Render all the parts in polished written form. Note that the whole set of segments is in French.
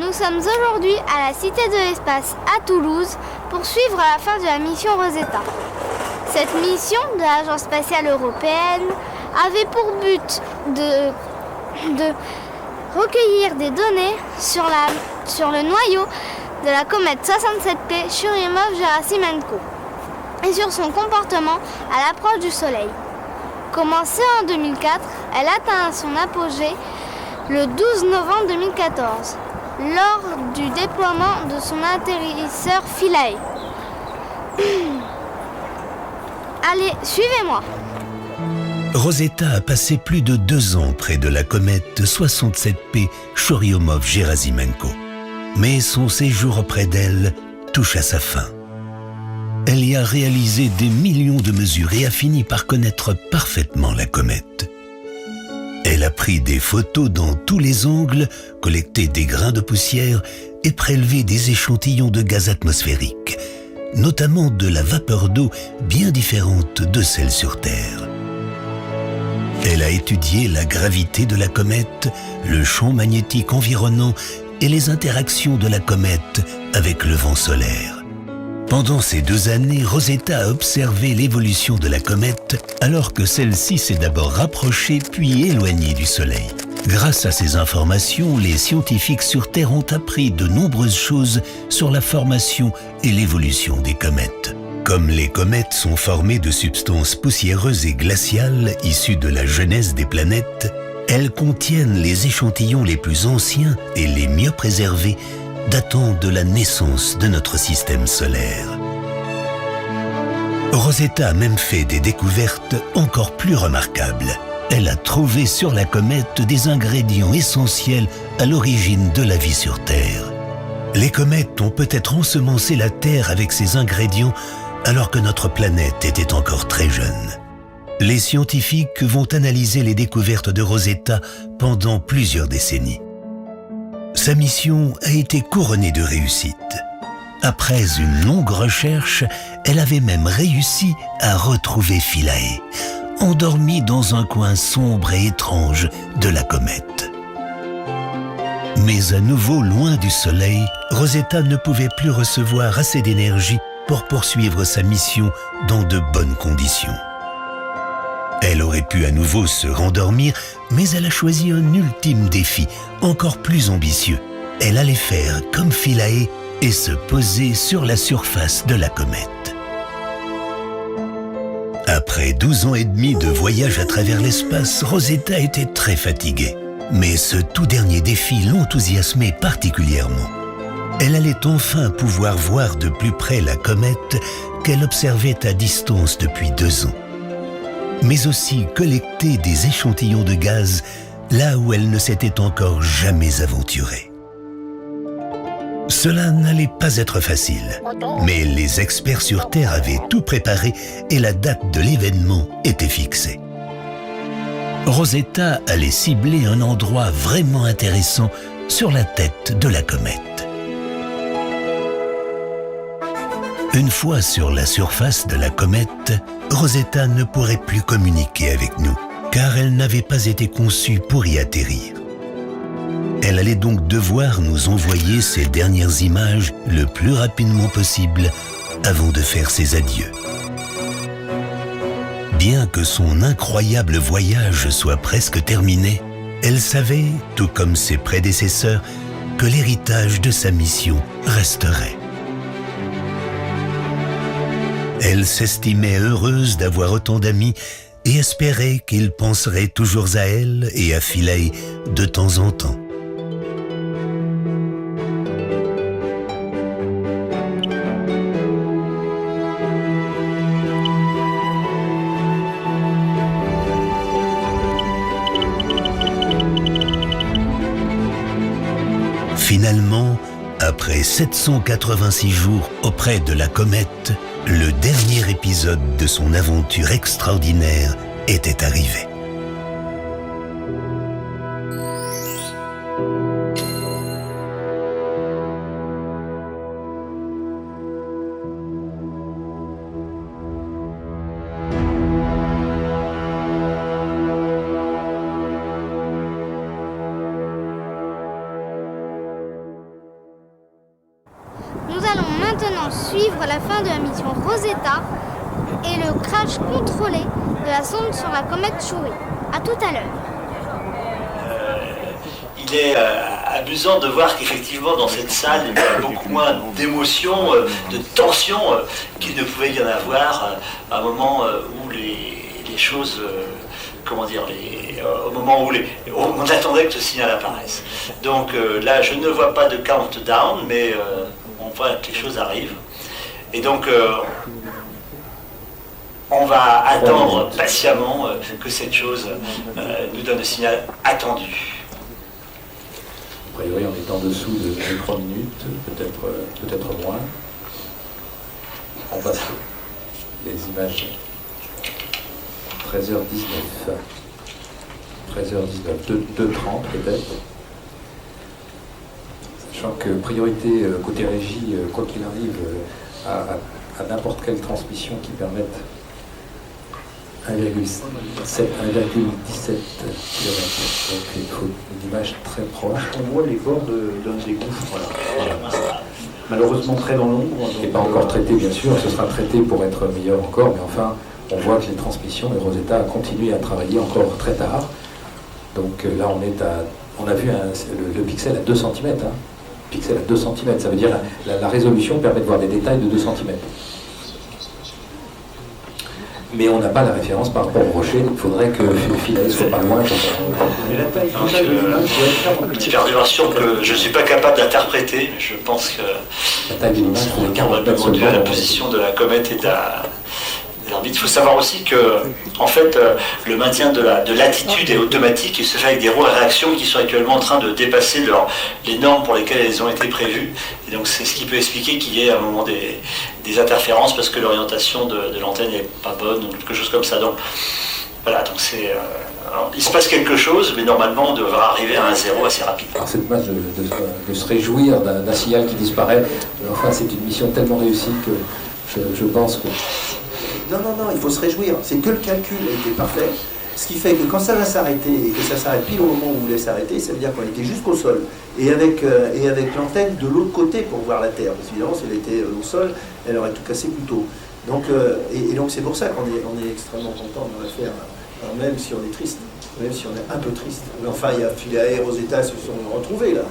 Nous sommes aujourd'hui à la Cité de l'Espace à Toulouse pour suivre la fin de la mission Rosetta. Cette mission de l'Agence spatiale européenne avait pour but de recueillir des données sur le noyau de la comète 67P Churyumov-Gerasimenko et sur son comportement à l'approche du Soleil. Commencée en 2004, elle atteint son apogée le 12 novembre 2014, lors du déploiement de son atterrisseur Philae. Allez, suivez-moi. Rosetta a passé plus de 2 ans près de la comète 67P Churyumov-Gerasimenko. Mais son séjour auprès d'elle touche à sa fin. Elle y a réalisé des millions de mesures et a fini par connaître parfaitement la comète. Elle a pris des photos dans tous les angles, collecté des grains de poussière et prélevé des échantillons de gaz atmosphérique, notamment de la vapeur d'eau bien différente de celle sur Terre. Elle a étudié la gravité de la comète, le champ magnétique environnant et les interactions de la comète avec le vent solaire. Pendant ces 2 années, Rosetta a observé l'évolution de la comète alors que celle-ci s'est d'abord rapprochée puis éloignée du Soleil. Grâce à ces informations, les scientifiques sur Terre ont appris de nombreuses choses sur la formation et l'évolution des comètes. Comme les comètes sont formées de substances poussiéreuses et glaciales issues de la genèse des planètes, elles contiennent les échantillons les plus anciens et les mieux préservés datant de la naissance de notre système solaire. Rosetta a même fait des découvertes encore plus remarquables. Elle a trouvé sur la comète des ingrédients essentiels à l'origine de la vie sur Terre. Les comètes ont peut-être ensemencé la Terre avec ces ingrédients alors que notre planète était encore très jeune. Les scientifiques vont analyser les découvertes de Rosetta pendant plusieurs décennies. Sa mission a été couronnée de réussite. Après une longue recherche, elle avait même réussi à retrouver Philae, endormi dans un coin sombre et étrange de la comète. Mais à nouveau loin du Soleil, Rosetta ne pouvait plus recevoir assez d'énergie pour poursuivre sa mission dans de bonnes conditions. Elle aurait pu à nouveau se rendormir, mais elle a choisi un ultime défi, encore plus ambitieux. Elle allait faire comme Philae et se poser sur la surface de la comète. Après 12 ans et demi de voyage à travers l'espace, Rosetta était très fatiguée. Mais ce tout dernier défi l'enthousiasmait particulièrement. Elle allait enfin pouvoir voir de plus près la comète qu'elle observait à distance depuis 2 ans. Mais aussi collecter des échantillons de gaz là où elle ne s'était encore jamais aventurée. Cela n'allait pas être facile, mais les experts sur Terre avaient tout préparé et la date de l'événement était fixée. Rosetta allait cibler un endroit vraiment intéressant sur la tête de la comète. Une fois sur la surface de la comète, Rosetta ne pourrait plus communiquer avec nous, car elle n'avait pas été conçue pour y atterrir. Elle allait donc devoir nous envoyer ses dernières images le plus rapidement possible avant de faire ses adieux. Bien que son incroyable voyage soit presque terminé, elle savait, tout comme ses prédécesseurs, que l'héritage de sa mission resterait. Elle s'estimait heureuse d'avoir autant d'amis et espérait qu'ils penseraient toujours à elle et à Philae de temps en temps. Finalement, après 786 jours auprès de la comète, le dernier épisode de son aventure extraordinaire était arrivé. Rosetta et le crash contrôlé de la sonde sur la comète Chury. À tout à l'heure. Il est amusant de voir qu'effectivement dans cette salle il y a beaucoup moins d'émotions, de tensions qu'il ne pouvait y en avoir à un moment où les choses, au moment où on attendait que ce signal apparaisse. Donc là je ne vois pas de countdown, mais on voit que les choses arrivent. Et donc on va attendre patiemment que cette chose nous donne le signal attendu. A priori, on est en dessous de 3 minutes, peut-être moins. On passe les images. 13h19. 13h19, 2h30 peut-être. Sachant que priorité côté régie, quoi qu'il arrive, à n'importe quelle transmission qui permette 1,17 km. Donc il faut une image très proche. On voit les bords d'un des gouffres, là. Malheureusement très dans l'ombre. Et pas encore traité, bien sûr, ce sera traité pour être meilleur encore, mais enfin, on voit que les transmissions, et Rosetta a continué à travailler encore très tard. Donc là, on a vu le pixel à 2 cm. Hein. Pixel à 2 cm, ça veut dire la résolution permet de voir des détails de 2 cm. Mais on n'a pas la référence par rapport au rocher, il faudrait que Philae soit pas loin. Une petite perturbation que je ne suis pas capable d'interpréter, mais je pense que la taille de l'image, c'est probablement dû à la position de la comète et de l'orbite. Il faut savoir aussi que, en fait, le maintien de l'attitude est automatique et se fait avec des réactions qui sont actuellement en train de dépasser les normes pour lesquelles elles ont été prévues. Et donc c'est ce qui peut expliquer qu'il y ait à un moment des interférences parce que l'orientation de l'antenne n'est pas bonne ou quelque chose comme ça. Donc voilà, donc il se passe quelque chose, mais normalement on devra arriver à un zéro assez rapide. Alors cette image de se réjouir d'un signal qui disparaît, enfin c'est une mission tellement réussie que je pense que... Non, il faut se réjouir. C'est que le calcul a été parfait. Ce qui fait que quand ça va s'arrêter et que ça s'arrête pile au moment où on voulait s'arrêter, ça veut dire qu'on était jusqu'au sol. Et avec l'antenne de l'autre côté pour voir la Terre. Parce qu'évidemment, si elle était au sol, elle aurait tout cassé plus tôt. Donc, donc c'est pour ça qu'on est extrêmement content de l'affaire. Même si on est triste, même si on est un peu triste. Mais enfin, il y a Philae et Rosetta se sont retrouvés là.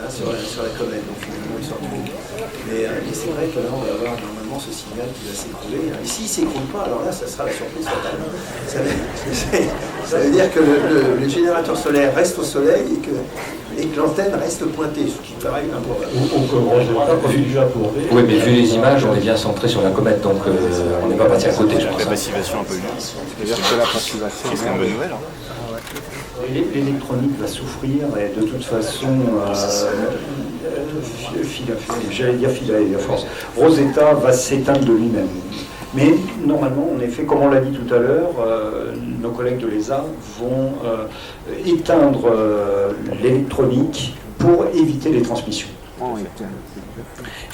Sur la comète, donc finalement ils sont retrouvés. Mais c'est vrai que là on va avoir normalement ce signal qui va s'écrouler. Et s'il ne s'écroule pas, alors là ça sera la surprise totale. Ça veut dire que le générateur solaire reste au soleil et que l'antenne reste pointée, ce qui paraît improbable. Oui, mais vu les images, on est bien centré sur la comète, donc on n'est pas passé à côté. La passivation un peu unique. C'est-à-dire que la passivation, c'est une bonne nouvelle. L'électronique va souffrir et de toute façon, j'allais dire Philae, à force, Rosetta va s'éteindre de lui-même. Mais normalement, en effet, comme on l'a dit tout à l'heure, nos collègues de l'ESA vont éteindre l'électronique pour éviter les transmissions.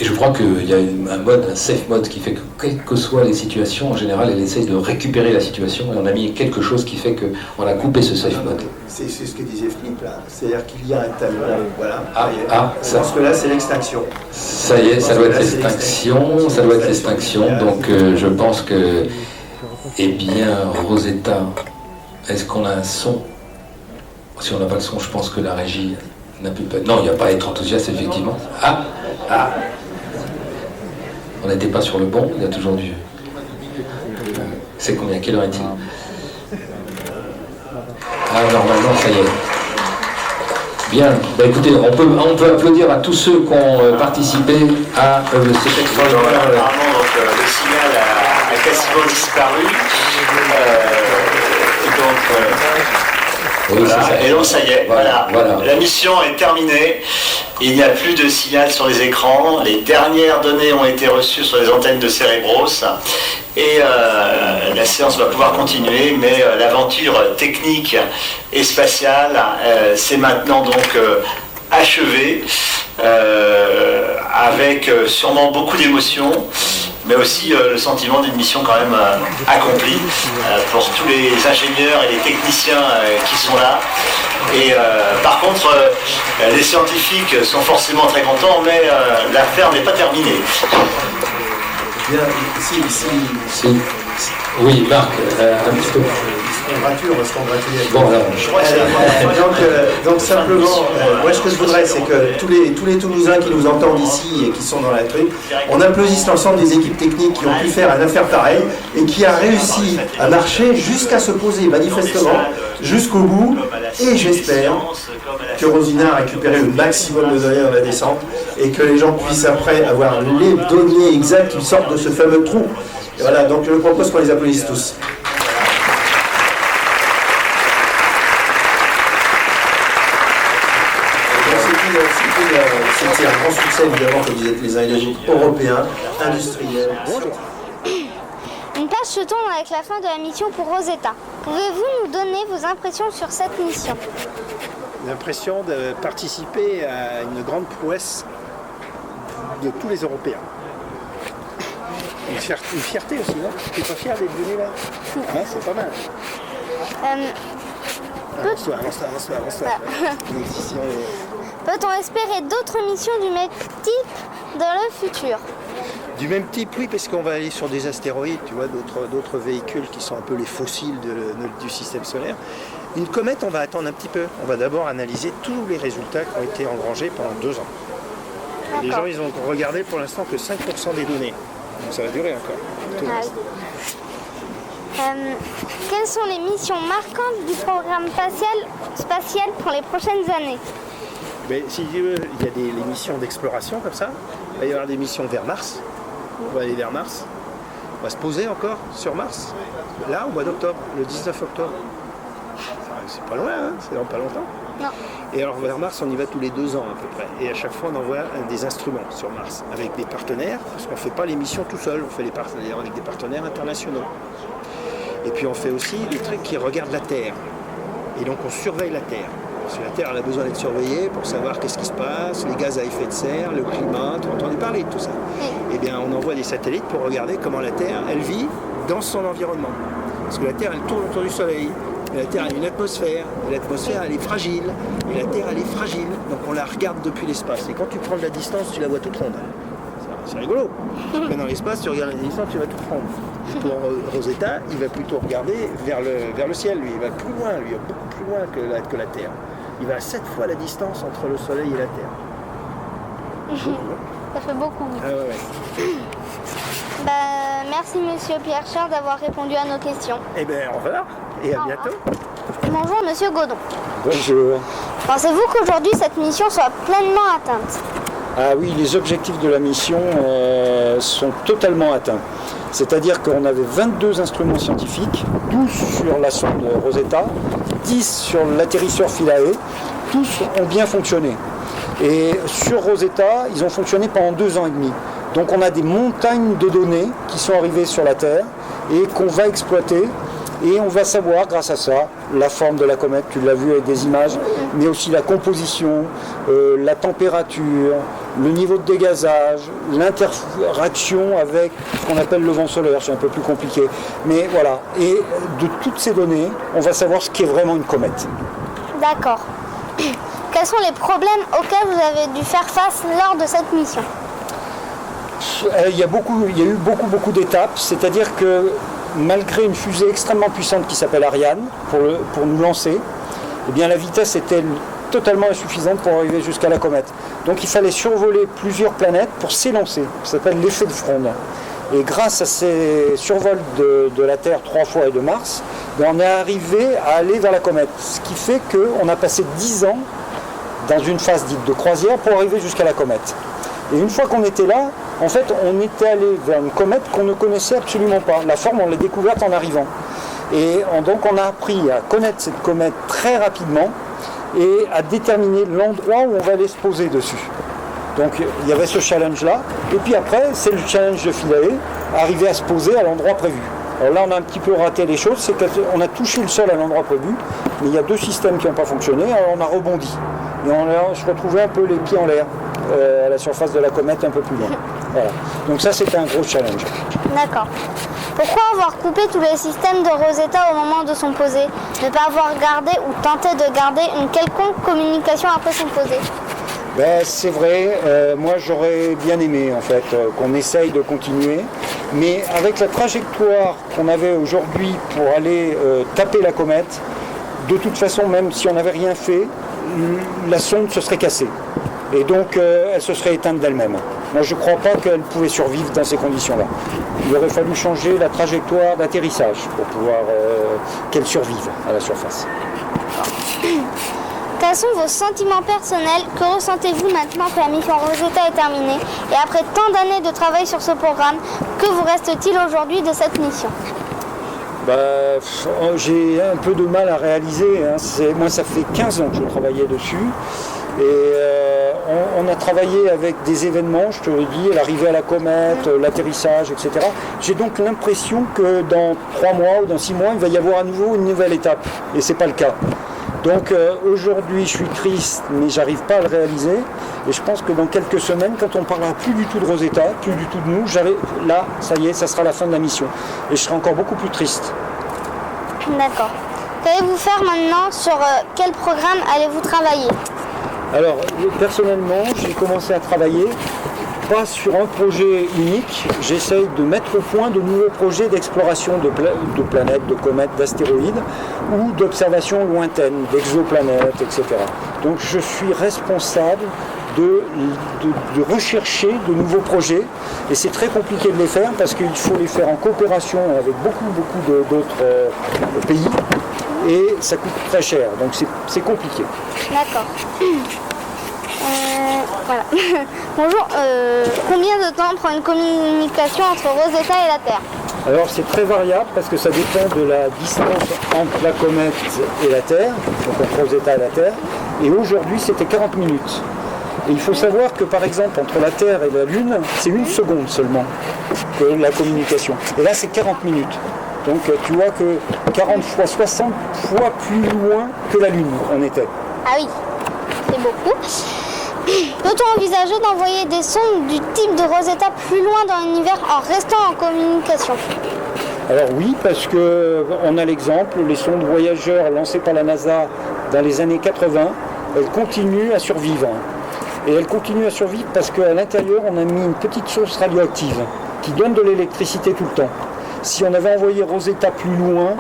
Et je crois qu'il y a un safe mode qui fait que, quelles que soient les situations, en général, elle essaye de récupérer la situation. Et on a mis quelque chose qui fait qu'on a coupé ce safe mode. C'est ce que disait Philippe, là. C'est-à-dire qu'il y a un tableau. Voilà. Je ça. pense que là, c'est l'extinction. Ça y est, ça doit être l'extinction. Ça doit être l'extinction. Donc, je pense que, eh bien, Rosetta, est-ce qu'on a un son? Si on n'a pas le son, je pense que la régie n'a plus pas. Non, il n'y a pas à être enthousiaste, effectivement. On n'était pas sur le bon, il y a toujours du... C'est combien? Quelle heure est-il? Normalement, ça y est. Bien, écoutez, on peut applaudir à tous ceux qui ont participé à cet extraordinaire... Apparemment, donc, le signal a quasiment disparu. Et donc... Oui, voilà. Et donc ça y est, voilà. La mission est terminée. Il n'y a plus de signal sur les écrans. Les dernières données ont été reçues sur les antennes de Cerebros. Et la séance va pouvoir continuer, mais l'aventure technique et spatiale, c'est maintenant donc achevée, avec sûrement beaucoup d'émotions, mais aussi le sentiment d'une mission quand même accomplie pour tous les ingénieurs et les techniciens qui sont là. Et par contre, les scientifiques sont forcément très contents, mais l'affaire n'est pas terminée. Bien, Oui, Marc, un petit peu. on se congratule. Bon, alors, donc simplement, moi ce que je voudrais, c'est que tous les Toulousains qui nous entendent ici et qui sont dans la truc, on applaudisse l'ensemble des équipes techniques qui ont pu faire une affaire pareille et qui a réussi à marcher jusqu'à se poser manifestement jusqu'au bout. Et j'espère que Rosina a récupéré le maximum de données dans la descente et que les gens puissent après avoir les données exactes qui sortent de ce fameux trou. Et voilà, donc je propose qu'on les applaudisse tous. C'était un grand succès, évidemment, comme vous êtes les uns et les autres, européens, industriels. Une page se tourne avec la fin de la mission pour Rosetta. Pouvez-vous nous donner vos impressions sur cette mission? L'impression de participer à une grande prouesse de tous les Européens. Une fierté aussi, non? Tu n'es pas fier d'être venu là? Hein, c'est pas mal. Avance-toi. Peut-on espérer d'autres missions du même type dans le futur? Du même type, oui, parce qu'on va aller sur des astéroïdes, tu vois, d'autres véhicules qui sont un peu les fossiles du système solaire. Une comète, on va attendre un petit peu. On va d'abord analyser tous les résultats qui ont été engrangés pendant 2 ans. Les gens, ils ont regardé pour l'instant que 5% des données. Donc ça va durer encore. Quelles sont les missions marquantes du programme spatial pour les prochaines années? Mais si tu veux, il y a les missions d'exploration comme ça. Il va y avoir des missions vers Mars. On va aller vers Mars. On va se poser encore sur Mars. Là, au mois d'octobre, le 19 octobre. C'est pas loin, hein, c'est dans pas longtemps. Non. Et alors vers Mars, on y va tous les 2 ans à peu près. Et à chaque fois, on envoie des instruments sur Mars avec des partenaires, parce qu'on ne fait pas les missions tout seul, on fait les partenaires avec des partenaires internationaux. Et puis on fait aussi des trucs qui regardent la Terre. Et donc on surveille la Terre. Parce que la Terre elle a besoin d'être surveillée pour savoir qu'est-ce qui se passe, les gaz à effet de serre, le climat, tu as entendu parler de tout ça. Eh bien on envoie des satellites pour regarder comment la Terre, elle vit dans son environnement. Parce que la Terre, elle tourne autour du Soleil. Et la Terre a une atmosphère, et l'atmosphère elle est fragile, et la Terre elle est fragile, donc on la regarde depuis l'espace. Et quand tu prends de la distance, tu la vois toute ronde. C'est rigolo. Mais dans l'espace, tu regardes la distance, tu vas toute ronde. Et pour Rosetta, il va plutôt regarder vers le ciel, lui. Il va plus loin, lui, beaucoup plus loin que la Terre. Il va à 7 fois la distance entre le Soleil et la Terre. Ça fait beaucoup. Ah ouais. Merci Monsieur Pierre Charles d'avoir répondu à nos questions. Eh bien, au revoir et à bientôt. Bonjour Monsieur Godon. Bonjour. Pensez-vous qu'aujourd'hui cette mission soit pleinement atteinte? Ah oui, les objectifs de la mission sont totalement atteints. C'est-à-dire qu'on avait 22 instruments scientifiques, 12 sur la sonde Rosetta, 10 sur l'atterrisseur Philae, tous ont bien fonctionné. Et sur Rosetta, ils ont fonctionné pendant 2 ans et demi. Donc on a des montagnes de données qui sont arrivées sur la Terre et qu'on va exploiter. Et on va savoir, grâce à ça, la forme de la comète, tu l'as vu avec des images, mais aussi la composition, la température, le niveau de dégazage, l'interaction avec ce qu'on appelle le vent solaire, c'est un peu plus compliqué. Mais voilà, et de toutes ces données, on va savoir ce qu'est vraiment une comète. D'accord. Quels sont les problèmes auxquels vous avez dû faire face lors de cette mission? Il y a eu beaucoup d'étapes, c'est-à-dire que malgré une fusée extrêmement puissante qui s'appelle Ariane, pour nous lancer, eh bien la vitesse était totalement insuffisante pour arriver jusqu'à la comète. Donc il fallait survoler plusieurs planètes pour s'élancer. Ça s'appelle l'effet de fronde. Et grâce à ces survols de la Terre 3 fois et de Mars, on est arrivé à aller vers la comète. Ce qui fait qu'on a passé 10 ans dans une phase dite de croisière pour arriver jusqu'à la comète. Et une fois qu'on était là, en fait, on était allé vers une comète qu'on ne connaissait absolument pas. La forme, on l'a découverte en arrivant. Et donc, on a appris à connaître cette comète très rapidement et à déterminer l'endroit où on va aller se poser dessus. Donc, il y avait ce challenge-là. Et puis après, c'est le challenge de Philae, arriver à se poser à l'endroit prévu. Alors là, on a un petit peu raté les choses, c'est qu'on a touché le sol à l'endroit prévu, mais il y a 2 systèmes qui n'ont pas fonctionné, alors on a rebondi. Et on se retrouvait un peu les pieds en l'air, à la surface de la comète un peu plus loin. Voilà. Donc ça, c'était un gros challenge. D'accord. Pourquoi avoir coupé tous les systèmes de Rosetta au moment de son posé? Ne pas avoir gardé ou tenté de garder une quelconque communication après son posé? Ben, c'est vrai, moi j'aurais bien aimé en fait qu'on essaye de continuer, Mais avec la trajectoire qu'on avait aujourd'hui pour aller taper la comète, de toute façon, même si on n'avait rien fait, la sonde se serait cassée. Et donc, elle se serait éteinte d'elle-même. Moi, je ne crois pas qu'elle pouvait survivre dans ces conditions-là. Il aurait fallu changer la trajectoire d'atterrissage pour pouvoir qu'elle survive à la surface. Quels sont vos sentiments personnels? Que ressentez-vous maintenant que la mission Rosetta est terminée? Et après tant d'années de travail sur ce programme, que vous reste-t-il aujourd'hui de cette mission? J'ai un peu de mal à réaliser. Moi, ça fait 15 ans que je travaillais dessus. Et on a travaillé avec des événements, je te le dis, l'arrivée à la comète, l'atterrissage, etc. J'ai donc l'impression que dans 3 mois ou dans 6 mois, il va y avoir à nouveau une nouvelle étape. Et ce n'est pas le cas. Donc aujourd'hui, je suis triste, mais j'arrive pas à le réaliser. Et je pense que dans quelques semaines, quand on parlera plus du tout de Rosetta, plus du tout de nous, là, ça y est, ça sera la fin de la mission. Et je serai encore beaucoup plus triste. D'accord. Qu'allez-vous faire maintenant? Sur quel programme allez-vous travailler? Alors, personnellement, j'ai commencé à travailler, pas sur un projet unique. J'essaye de mettre au point de nouveaux projets d'exploration de planètes, de comètes, d'astéroïdes ou d'observations lointaines, d'exoplanètes, etc. Donc je suis responsable de rechercher de nouveaux projets et c'est très compliqué de les faire parce qu'il faut les faire en coopération avec beaucoup d'autres pays et ça coûte très cher, donc c'est compliqué. D'accord. Voilà. Bonjour, combien de temps prend une communication entre Rosetta et la Terre? Alors c'est très variable parce que ça dépend de la distance entre la comète et la Terre, donc entre Rosetta et la Terre, et aujourd'hui c'était 40 minutes. Et il faut savoir que par exemple entre la Terre et la Lune, c'est 1 seconde seulement que la communication. Et là c'est 40 minutes. Donc tu vois que 40 fois 60 fois plus loin que la Lune on était. Ah oui, c'est beaucoup. Peut-on envisager d'envoyer des sondes du type de Rosetta plus loin dans l'univers en restant en communication? Alors oui, parce qu'on a l'exemple, les sondes voyageurs lancées par la NASA dans les années 80, elles continuent à survivre. Et elles continuent à survivre parce qu'à l'intérieur, on a mis une petite source radioactive qui donne de l'électricité tout le temps. Si on avait envoyé Rosetta plus loin,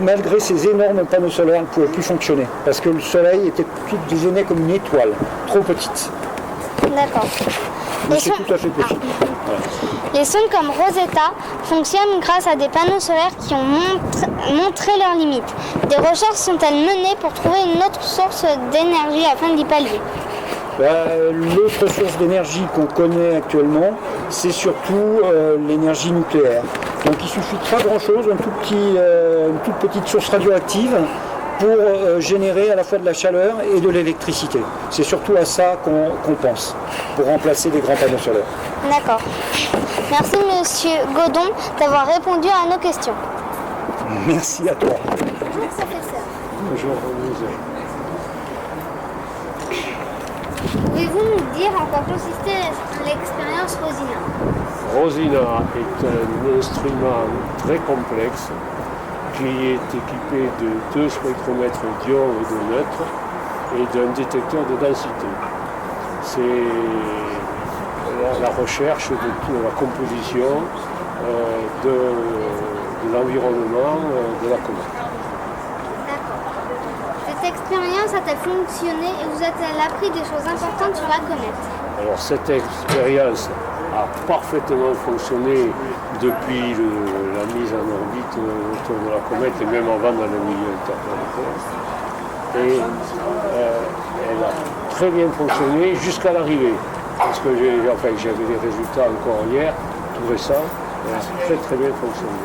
malgré ces énormes panneaux solaires, elle ne pouvait plus fonctionner parce que le soleil devenait comme une étoile, trop petite. D'accord. Mais c'est tout à fait possible. Voilà. Les sondes comme Rosetta fonctionnent grâce à des panneaux solaires qui ont montré leurs limites. Des recherches sont-elles menées pour trouver une autre source d'énergie afin d'y pallier? L'autre source d'énergie qu'on connaît actuellement, c'est surtout l'énergie nucléaire. Donc il suffit de pas grand-chose, une toute petite source radioactive pour générer à la fois de la chaleur et de l'électricité. C'est surtout à ça qu'on pense, pour remplacer les grands panneaux solaires. D'accord. Merci Monsieur Godon d'avoir répondu à nos questions. Merci à toi. Bonjour professeur. Bonjour. Pouvez-vous nous dire en quoi consistait l'expérience Rosina? Rosina est un instrument très complexe qui est équipé de 2 spectromètres d'ions et de neutres et d'un détecteur de densité. C'est la recherche de la composition de l'environnement de la comète. Cette expérience a-t-elle fonctionné et vous a-t-elle appris des choses importantes sur la comète? Alors cette expérience a parfaitement fonctionné depuis la mise en orbite autour de la comète et même avant dans le milieu interplanétaire. Et elle a très bien fonctionné jusqu'à l'arrivée. Parce que j'avais des résultats encore hier, tout récent, elle a très bien fonctionné.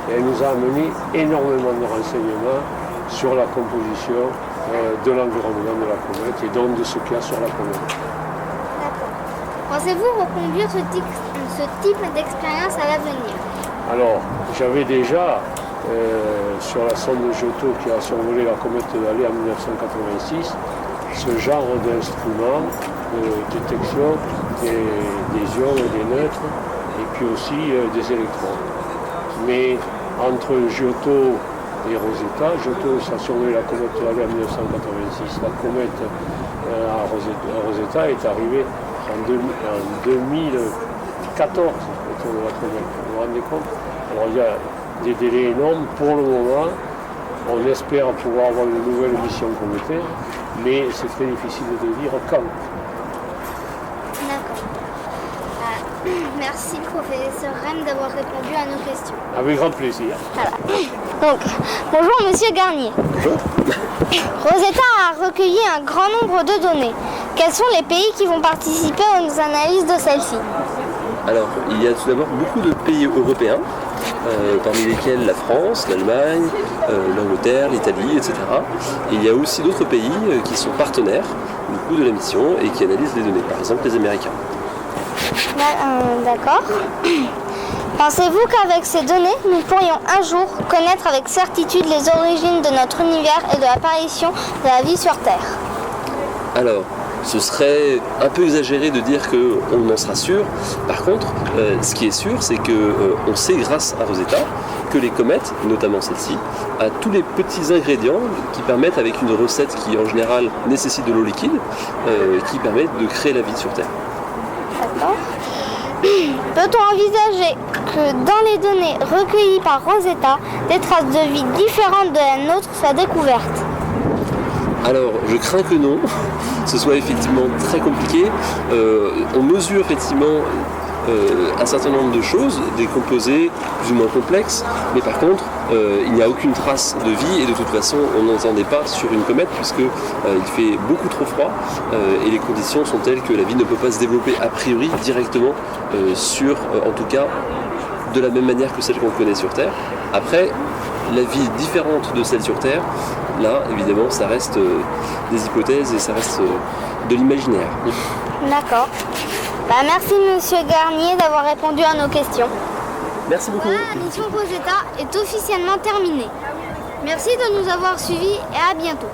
Et elle nous a amené énormément de renseignements sur la composition de l'environnement de la comète et donc de ce qu'il y a sur la comète. D'accord. Pensez-vous reconduire ce type d'expérience à l'avenir? Alors, j'avais déjà, sur la sonde de Giotto qui a survolé la comète de Halley en 1986, ce genre d'instrument de détection des ions et des neutres et puis aussi des électrons. Mais entre Giotto et Rosetta, Giotto a survolé la comète de Halley en 1986, la comète à Rosetta est arrivée en 2014, est autour de la comète. Vous vous rendez compte? Alors il y a des délais énormes pour le moment. On espère pouvoir avoir une nouvelle mission cométaire, mais c'est très difficile de dire quand. D'accord. Merci, professeur Rem, d'avoir répondu à nos questions. Avec grand plaisir. Voilà. Donc, bonjour Monsieur Garnier. Bonjour. Rosetta a recueilli un grand nombre de données. Quels sont les pays qui vont participer aux analyses de celles-ci? Alors, il y a tout d'abord beaucoup de pays européens, parmi lesquels la France, l'Allemagne, l'Angleterre, l'Italie, etc. Et il y a aussi d'autres pays qui sont partenaires du coup de la mission et qui analysent les données, par exemple les Américains. D'accord. Pensez-vous qu'avec ces données, nous pourrions un jour connaître avec certitude les origines de notre univers et de l'apparition de la vie sur Terre? Alors, ce serait un peu exagéré de dire qu'on en sera sûr. Par contre, ce qui est sûr, c'est qu'on sait grâce à Rosetta que les comètes, notamment celle-ci, a tous les petits ingrédients qui permettent, avec une recette qui en général nécessite de l'eau liquide, qui permettent de créer la vie sur Terre. D'accord. Peut-on envisager que dans les données recueillies par Rosetta, des traces de vie différentes de la nôtre soient découvertes? Alors, je crains que non, ce soit effectivement très compliqué. On mesure effectivement un certain nombre de choses, des composés plus ou moins complexes, mais par contre, il n'y a aucune trace de vie et de toute façon, on n'entend pas sur une comète puisque il fait beaucoup trop froid et les conditions sont telles que la vie ne peut pas se développer a priori directement sur, en tout cas, de la même manière que celle qu'on connaît sur Terre. Après, la vie différente de celle sur Terre, là, évidemment, ça reste des hypothèses et ça reste de l'imaginaire. D'accord. Merci Monsieur Garnier d'avoir répondu à nos questions. Merci beaucoup. Voilà, la mission Rosetta est officiellement terminée. Merci de nous avoir suivis et à bientôt.